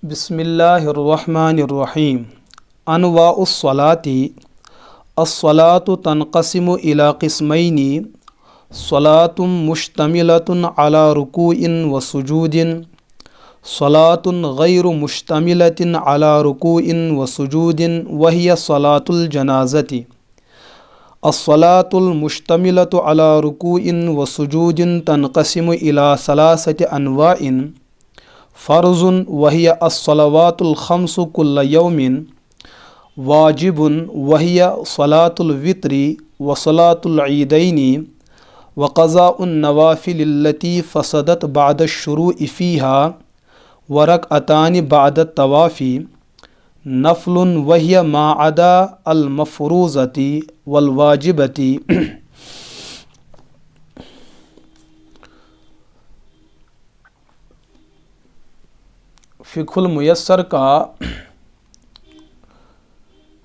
بسم اللہ الرحمن الرحیم انواع الصلاۃ الصلاۃ تنقسم الى قسمین صلاۃ مشتملۃ علی رکوع و سجود صلاۃ غیر مشتملۃ علی رکوع و سجود وہی صلاۃ الجنازۃ الصلاۃ المشتملۃ علی رکوع و سجود تنقسم الى ثلاثۃ انواع فرض وہی الصلوات الخمس کل یوم واجب وہی صلاۃ الوتر وصلاۃ العیدین وقضاء النوافل التی فسدت بعد الشروع فیها ورکعتان بعد الطواف نفل وہی ما عدا المفروضۃ والواجبۃ فقہ المیسر کا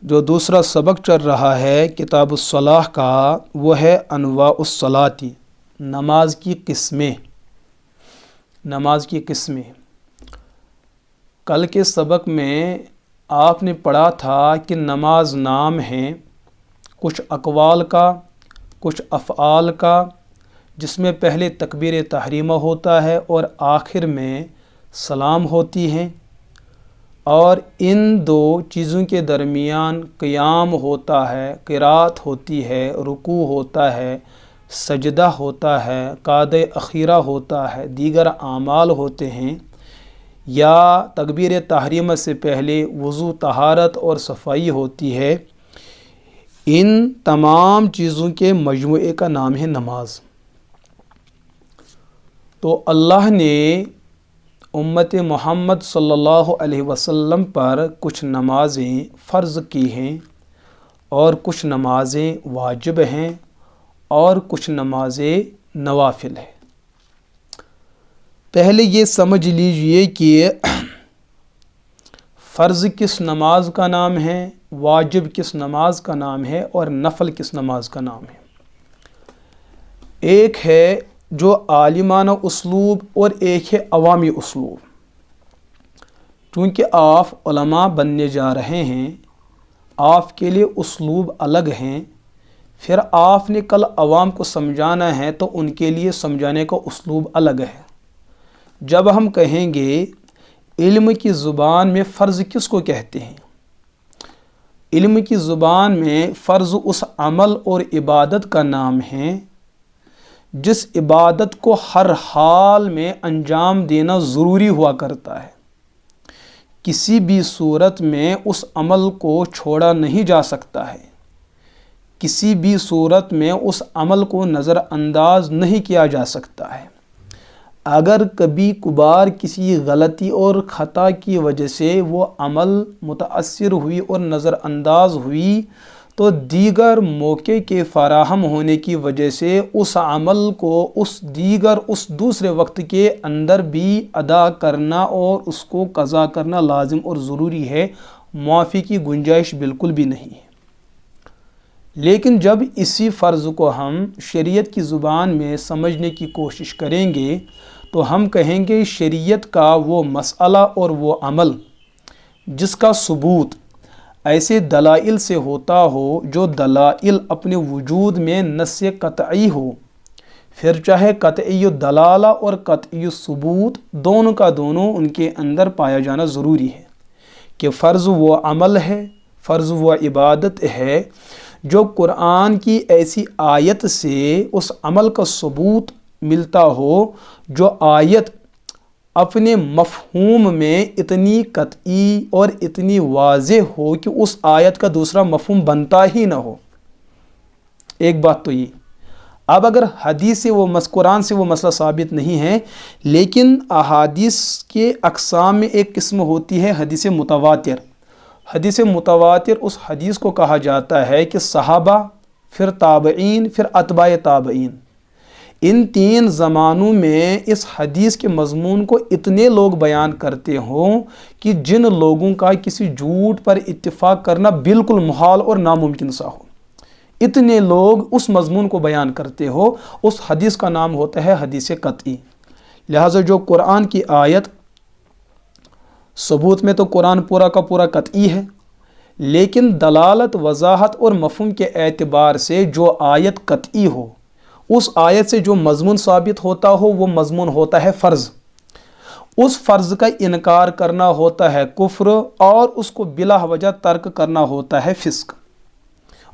جو دوسرا سبق چل رہا ہے کتاب الصلاح کا، وہ ہے انواع الصلاۃ، نماز کی قسمیں۔ کل کے سبق میں آپ نے پڑھا تھا کہ نماز نام ہیں کچھ اقوال کا، کچھ افعال کا، جس میں پہلے تکبیر تحریمہ ہوتا ہے اور آخر میں سلام ہوتی ہیں، اور ان دو چیزوں کے درمیان قیام ہوتا ہے، قرات ہوتی ہے، رکوع ہوتا ہے، سجدہ ہوتا ہے، قعدہ اخیرہ ہوتا ہے، دیگر اعمال ہوتے ہیں، یا تکبیر تحریمہ سے پہلے وضو، طہارت اور صفائی ہوتی ہے۔ ان تمام چیزوں کے مجموعے کا نام ہے نماز۔ تو اللہ نے امت محمد صلی اللہ علیہ وسلم پر کچھ نمازیں فرض کی ہیں، اور کچھ نمازیں واجب ہیں، اور کچھ نمازیں نوافل ہیں۔ پہلے یہ سمجھ لیجئے کہ فرض کس نماز کا نام ہے، واجب کس نماز کا نام ہے، اور نفل کس نماز کا نام ہے۔ ایک ہے جو عالمانہ اسلوب اور ایک ہے عوامی اسلوب۔ چونکہ آپ علماء بننے جا رہے ہیں، آپ کے لیے اسلوب الگ ہیں، پھر آپ نے کل عوام کو سمجھانا ہے تو ان کے لیے سمجھانے کا اسلوب الگ ہے۔ جب ہم کہیں گے علم کی زبان میں فرض کس کو کہتے ہیں؟ علم کی زبان میں فرض اس عمل اور عبادت کا نام ہے جس عبادت کو ہر حال میں انجام دینا ضروری ہوا کرتا ہے۔ کسی بھی صورت میں اس عمل کو چھوڑا نہیں جا سکتا ہے، کسی بھی صورت میں اس عمل کو نظر انداز نہیں کیا جا سکتا ہے۔ اگر کبھی کبھار کسی غلطی اور خطا کی وجہ سے وہ عمل متاثر ہوئی اور نظر انداز ہوئی تو دیگر موقع کے فراہم ہونے کی وجہ سے اس عمل کو اس دوسرے وقت کے اندر بھی ادا کرنا اور اس کو قضا کرنا لازم اور ضروری ہے، معافی کی گنجائش بالکل بھی نہیں ہے۔ لیکن جب اسی فرض کو ہم شریعت کی زبان میں سمجھنے کی کوشش کریں گے تو ہم کہیں گے شریعت کا وہ مسئلہ اور وہ عمل جس کا ثبوت ایسے دلائل سے ہوتا ہو جو دلائل اپنے وجود میں نص قطعی ہو، پھر چاہے قطعی الدلالہ اور قطعی الثبوت دونوں کا دونوں ان کے اندر پایا جانا ضروری ہے کہ فرض وہ عمل ہے، فرض وہ عبادت ہے جو قرآن کی ایسی آیت سے اس عمل کا ثبوت ملتا ہو جو آیت اپنے مفہوم میں اتنی قطعی اور اتنی واضح ہو کہ اس آیت کا دوسرا مفہوم بنتا ہی نہ ہو۔ ایک بات تو یہ۔ اب اگر حدیث سے قرآن سے وہ مسئلہ ثابت نہیں ہے، لیکن احادیث کے اقسام میں ایک قسم ہوتی ہے حدیث متواتر۔ حدیث متواتر اس حدیث کو کہا جاتا ہے کہ صحابہ، پھر تابعین، پھر اتباع تابعین، ان تین زمانوں میں اس حدیث کے مضمون کو اتنے لوگ بیان کرتے ہوں کہ جن لوگوں کا کسی جھوٹ پر اتفاق کرنا بالکل محال اور ناممکن سا ہو، اتنے لوگ اس مضمون کو بیان کرتے ہو، اس حدیث کا نام ہوتا ہے حدیث قطعی۔ لہٰذا جو قرآن کی آیت ثبوت میں تو قرآن پورا کا پورا قطعی ہے، لیکن دلالت، وضاحت اور مفہوم کے اعتبار سے جو آیت قطعی ہو، اس آیت سے جو مضمون ثابت ہوتا ہو وہ مضمون ہوتا ہے فرض، اس فرض کا انکار کرنا ہوتا ہے کفر، اور اس کو بلا وجہ ترک کرنا ہوتا ہے فسق۔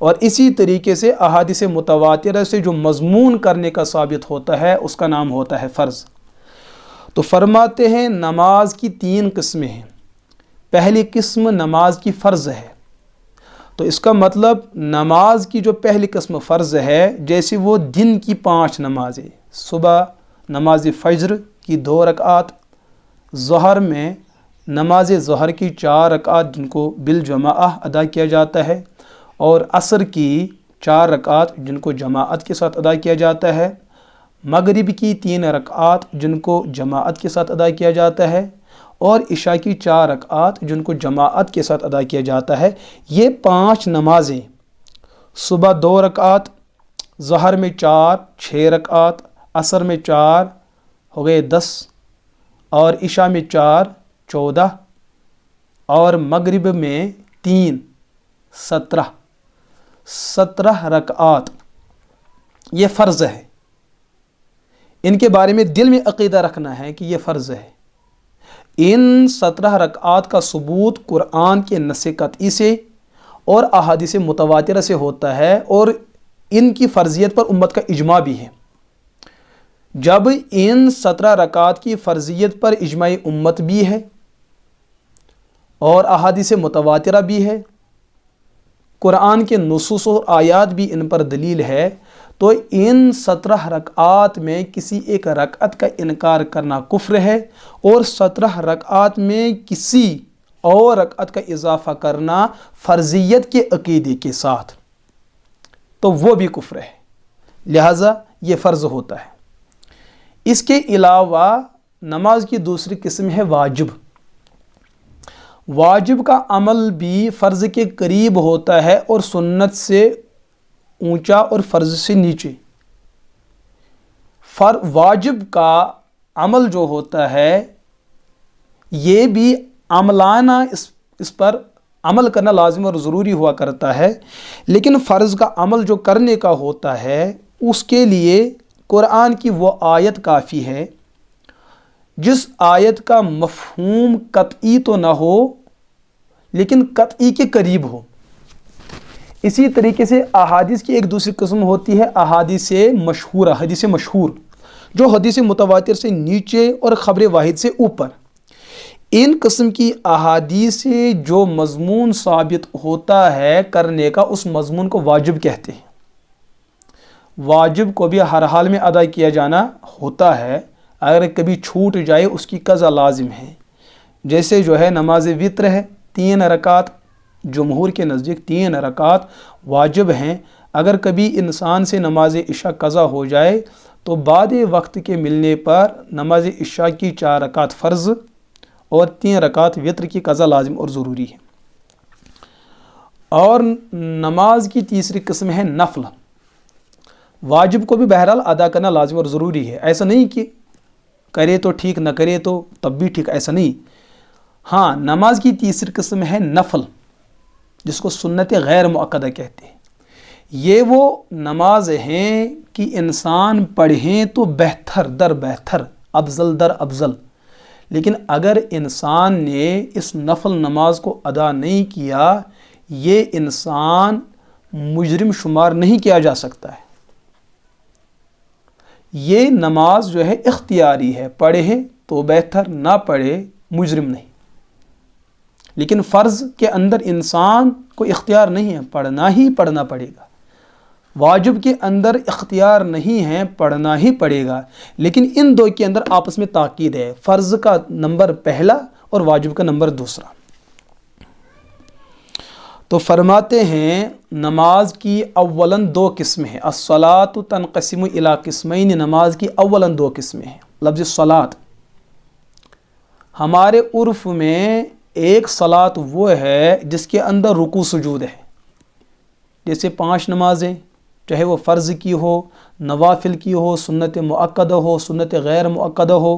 اور اسی طریقے سے احادیث متواترہ سے جو مضمون کرنے کا ثابت ہوتا ہے اس کا نام ہوتا ہے فرض۔ تو فرماتے ہیں نماز کی 3 قسمیں ہیں۔ پہلی قسم نماز کی فرض ہے، تو اس کا مطلب نماز کی جو پہلی قسم فرض ہے، جیسے وہ دن کی 5 نمازیں، صبح نماز فجر کی 2 رکعات، ظہر میں نماز ظہر کی 4 رکعات جن کو بالجماعہ ادا کیا جاتا ہے، اور عصر کی 4 رکعات جن کو جماعت کے ساتھ ادا کیا جاتا ہے، مغرب کی 3 رکعات جن کو جماعت کے ساتھ ادا کیا جاتا ہے، اور عشاء کی 4 رکعات جن کو جماعت کے ساتھ ادا کیا جاتا ہے۔ یہ 5 نمازیں، صبح 2 رکعات، ظہر میں 4 6 رکعات، عصر میں 4 ہو گئے 10، اور عشاء میں 4 14، اور مغرب میں 3 17 رکعات، یہ فرض ہے۔ ان کے بارے میں دل میں عقیدہ رکھنا ہے کہ یہ فرض ہے۔ ان 17 رکعات کا ثبوت قرآن کے نص قطعی سے اور احادیث متواترہ سے ہوتا ہے، اور ان کی فرضیت پر امت کا اجماع بھی ہے۔ جب ان 17 رکعات کی فرضیت پر اجماع امت بھی ہے اور احادیث متواترہ بھی ہے، قرآن کے نصوص اور آیات بھی ان پر دلیل ہے، تو ان 17 رکعات میں کسی ایک رکعت کا انکار کرنا کفر ہے، اور 17 رکعات میں کسی اور رکعت کا اضافہ کرنا فرضیت کے عقیدے کے ساتھ تو وہ بھی کفر ہے، لہٰذا یہ فرض ہوتا ہے۔ اس کے علاوہ نماز کی دوسری قسم ہے واجب۔ واجب کا عمل بھی فرض کے قریب ہوتا ہے اور سنت سے اونچا اور فرض سے نیچے۔ واجب کا عمل جو ہوتا ہے یہ بھی عملانہ اس پر عمل کرنا لازم اور ضروری ہوا کرتا ہے، لیکن فرض کا عمل جو کرنے کا ہوتا ہے اس کے لیے قرآن کی وہ آیت کافی ہے جس آیت کا مفہوم قطعی تو نہ ہو لیکن قطعی کے قریب ہو۔ اسی طریقے سے احادیث کی ایک دوسری قسم ہوتی ہے احادیث مشہورہ، حدیث مشہور، جو حدیث متواتر سے نیچے اور خبر واحد سے اوپر۔ ان قسم کی احادیث سے جو مضمون ثابت ہوتا ہے کرنے کا، اس مضمون کو واجب کہتے ہیں۔ واجب کو بھی ہر حال میں ادا کیا جانا ہوتا ہے، اگر کبھی چھوٹ جائے اس کی قضا لازم ہے۔ جیسے جو ہے نماز وتر ہے 3 رکعات، جمہور کے نزدیک 3 رکعات واجب ہیں۔ اگر کبھی انسان سے نماز عشاء قضا ہو جائے تو بعد وقت کے ملنے پر نماز عشاء کی 4 رکعات فرض اور 3 رکعات وتر کی قضا لازم اور ضروری ہے۔ اور نماز کی تیسری قسم ہے نفل۔ واجب کو بھی بہرحال ادا کرنا لازم اور ضروری ہے، ایسا نہیں کہ کرے تو ٹھیک نہ کرے تو تب بھی ٹھیک، ایسا نہیں۔ ہاں، نماز کی تیسری قسم ہے نفل، جس کو سنت غیر مؤکدہ کہتے ہیں۔ یہ وہ نماز ہیں کہ انسان پڑھیں تو بہتر در بہتر، افضل در افضل، لیکن اگر انسان نے اس نفل نماز کو ادا نہیں کیا، یہ انسان مجرم شمار نہیں کیا جا سکتا ہے۔ یہ نماز جو ہے اختیاری ہے، پڑھے تو بہتر، نہ پڑھے مجرم نہیں۔ لیکن فرض کے اندر انسان کو اختیار نہیں ہے، پڑھنا ہی پڑھنا پڑے گا۔ واجب کے اندر اختیار نہیں ہے، پڑھنا ہی پڑے گا، لیکن ان دو کے اندر آپس میں تاکید ہے، فرض کا نمبر پہلا اور واجب کا نمبر دوسرا۔ تو فرماتے ہیں نماز کی اولاً 2 قسمیں ہیں۔ الصلاۃ تنقسم الی قسمین، نماز کی اولاً 2 قسمیں ہیں۔ لفظ صلاۃ ہمارے عرف میں ایک صلاۃ وہ ہے جس کے اندر رکوع سجود ہے، جیسے 5 نمازیں، چاہے وہ فرض کی ہو، نوافل کی ہو، سنت مؤکدہ ہو، سنت غیر مؤکدہ ہو،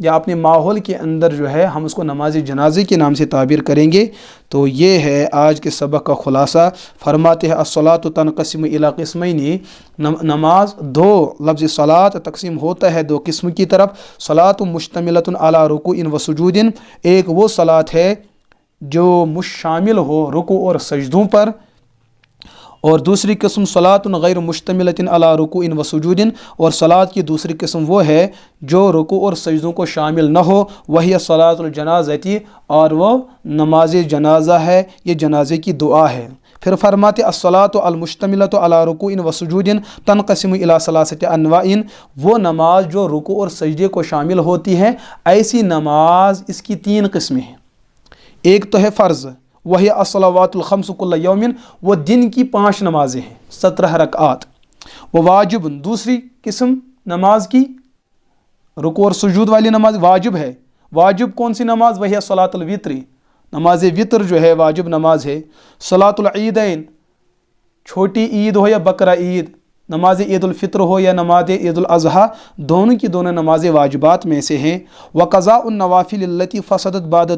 یا اپنے ماحول کے اندر جو ہے ہم اس کو نماز جنازے کے نام سے تعبیر کریں گے۔ تو یہ ہے آج کے سبق کا خلاصہ۔ فرماتے ہیں الصلاۃ تنقسم الی قسمین، نماز دو، لفظ صلاۃ تقسیم ہوتا ہے دو قسم کی طرف۔ صلاۃ مشتملۃ علی رکوع و سجود، ایک وہ صلاۃ ہے جو شامل ہو رکوع اور سجدوں پر، اور دوسری قسم صلاۃ غیر مشتملۃ علی رکوع و سجود، اور صلاۃ کی دوسری قسم وہ ہے جو رکوع اور سجدوں کو شامل نہ ہو، وہی صلاۃ الجنازتی، اور وہ نماز جنازہ ہے، یہ جنازے کی دعا ہے۔ پھر فرماتے الصلاۃ المشتملۃ علی رکوع و سجود تنقسم الی ثلاثۃ انواع، وہ نماز جو رکوع اور سجدے کو شامل ہوتی ہے، ایسی نماز اس کی تین قسمیں ہیں۔ ایک تو ہے فرض، وہی الصلوات الخمس کل یوم، وہ دن کی 5 نمازیں ہیں 17 رکعات۔ وہ واجب، دوسری قسم نماز کی رکوع اور سجود والی نماز واجب ہے۔ واجب کون سی نماز؟ وہی صلاۃ الوتر، نماز وطر جو ہے واجب نماز ہے۔ صلاۃ العیدین، چھوٹی عید ہو یا بقرہ عید، نماز عید الفطر ہو یا نماز عید الاضحیٰ، دونوں کی دونوں نمازیں واجبات میں سے ہیں۔ وقضاء النوافل التي فسدت بعد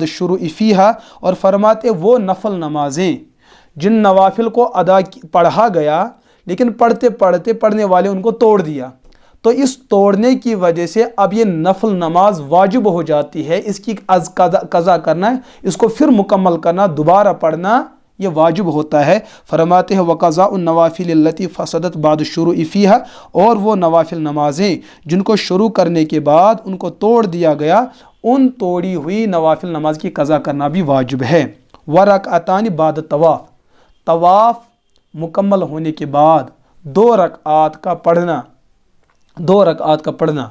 الشروع فيها، اور فرماتے وہ نفل نمازیں جن نوافل کو پڑھا گیا لیکن پڑھنے والے ان کو توڑ دیا، تو اس توڑنے کی وجہ سے اب یہ نفل نماز واجب ہو جاتی ہے، اس کی قضا کرنا، اس کو پھر مکمل کرنا، دوبارہ پڑھنا یہ واجب ہوتا ہے۔ فرماتے ہیں وقضاء النوافل التي فسدت بعد الشروع فيها، اور وہ نوافل نمازیں جن کو شروع کرنے کے بعد ان کو توڑ دیا گیا، ان توڑی ہوئی نوافل نماز کی قضا کرنا بھی واجب ہے۔ ورکعتان بعد الطواف، طواف مکمل ہونے کے بعد 2 رکعات کا پڑھنا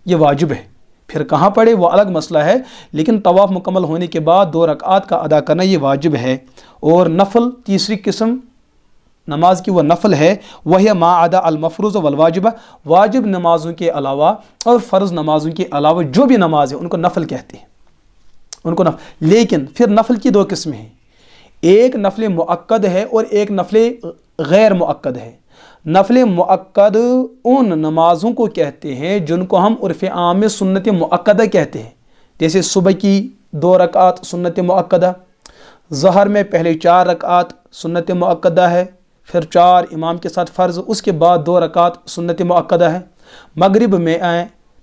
یہ واجب ہے۔ پھر کہاں پڑھے وہ الگ مسئلہ ہے، لیکن طواف مکمل ہونے کے بعد 2 رکعات کا ادا کرنا یہ واجب ہے۔ اور نفل، تیسری قسم نماز کی وہ نفل ہے، وہی ما عدا المفروض والواجب، واجب نمازوں کے علاوہ اور فرض نمازوں کے علاوہ جو بھی نماز ہے ان کو نفل کہتے ہیں، ان کو نفل۔ لیکن پھر نفل کی 2 قسمیں ہیں، ایک نفل مؤکد ہے اور ایک نفل غیر مؤکد ہے۔ نفل مؤکد ان نمازوں کو کہتے ہیں جن کو ہم عرف عام میں سنت مؤکدہ کہتے ہیں، جیسے صبح کی 2 رکعات سنت مؤکدہ، ظہر میں پہلے 4 رکعات سنت مؤکدہ ہے، پھر 4 امام کے ساتھ فرض، اس کے بعد 2 رکعات سنت مؤکدہ ہے۔ مغرب میں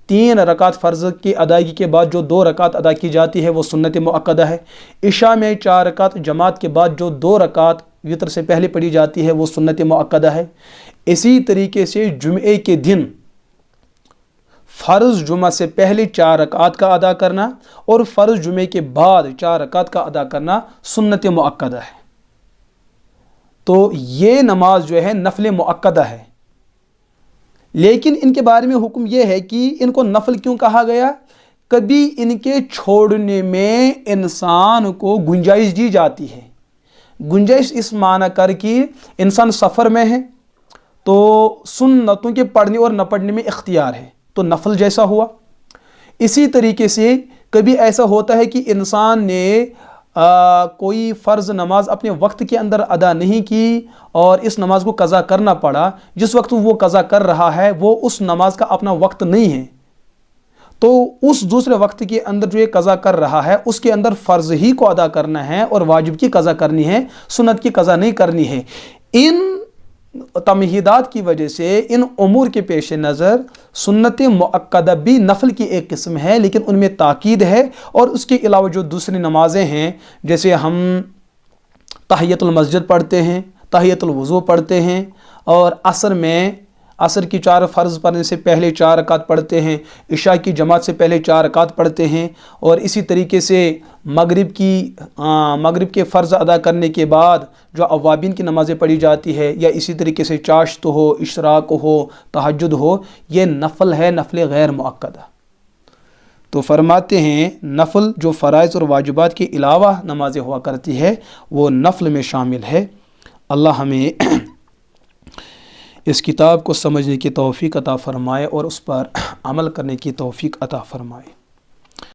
3 رکعت فرض کی ادائیگی کے بعد جو 2 رکعت ادا کی جاتی ہے وہ سنت مؤکدہ ہے۔ عشاء میں 4 رکعت جماعت کے بعد جو 2 رکعت وتر سے پہلے پڑھی جاتی ہے وہ سنت مؤکدہ ہے۔ اسی طریقے سے جمعے کے دن فرض جمعہ سے پہلے 4 رکعات کا ادا کرنا اور فرض جمعے کے بعد 4 رکعت کا ادا کرنا سنت مؤکدہ ہے۔ تو یہ نماز جو ہے نفل مؤکدہ ہے، لیکن ان کے بارے میں حکم یہ ہے کہ ان کو نفل کیوں کہا گیا؟ کبھی ان کے چھوڑنے میں انسان کو گنجائش دی جاتی ہے، گنجائش اس معنی کر کہ انسان سفر میں ہے تو سنتوں کے پڑھنے اور نہ پڑھنے میں اختیار ہے، تو نفل جیسا ہوا۔ اسی طریقے سے کبھی ایسا ہوتا ہے کہ انسان نے کوئی فرض نماز اپنے وقت کے اندر ادا نہیں کی اور اس نماز کو قضا کرنا پڑا، جس وقت وہ قضا کر رہا ہے وہ اس نماز کا اپنا وقت نہیں ہے، تو اس دوسرے وقت کے اندر جو یہ قضا کر رہا ہے اس کے اندر فرض ہی کو ادا کرنا ہے اور واجب کی قضا کرنی ہے، سنت کی قضا نہیں کرنی ہے۔ ان تمہیدات کی وجہ سے، ان امور کے پیش نظر سنت مؤکدہ بھی نفل کی ایک قسم ہے، لیکن ان میں تاکید ہے۔ اور اس کے علاوہ جو دوسری نمازیں ہیں، جیسے ہم تحیۃ المسجد پڑھتے ہیں، تحیۃ الوضو پڑھتے ہیں، اور عصر کی 4 فرض پڑھنے سے پہلے 4 رکعت پڑھتے ہیں، عشاء کی جماعت سے پہلے 4 رکعت پڑھتے ہیں، اور اسی طریقے سے مغرب کے فرض ادا کرنے کے بعد جو اوابین کی نمازیں پڑھی جاتی ہے، یا اسی طریقے سے چاشت ہو، اشراق ہو، تہجد ہو، یہ نفل ہے، نفل غیر مؤکدہ۔ تو فرماتے ہیں نفل جو فرائض اور واجبات کے علاوہ نمازیں ہوا کرتی ہے وہ نفل میں شامل ہے۔ اللہ ہمیں اس کتاب کو سمجھنے کی توفیق عطا فرمائے اور اس پر عمل کرنے کی توفیق عطا فرمائے۔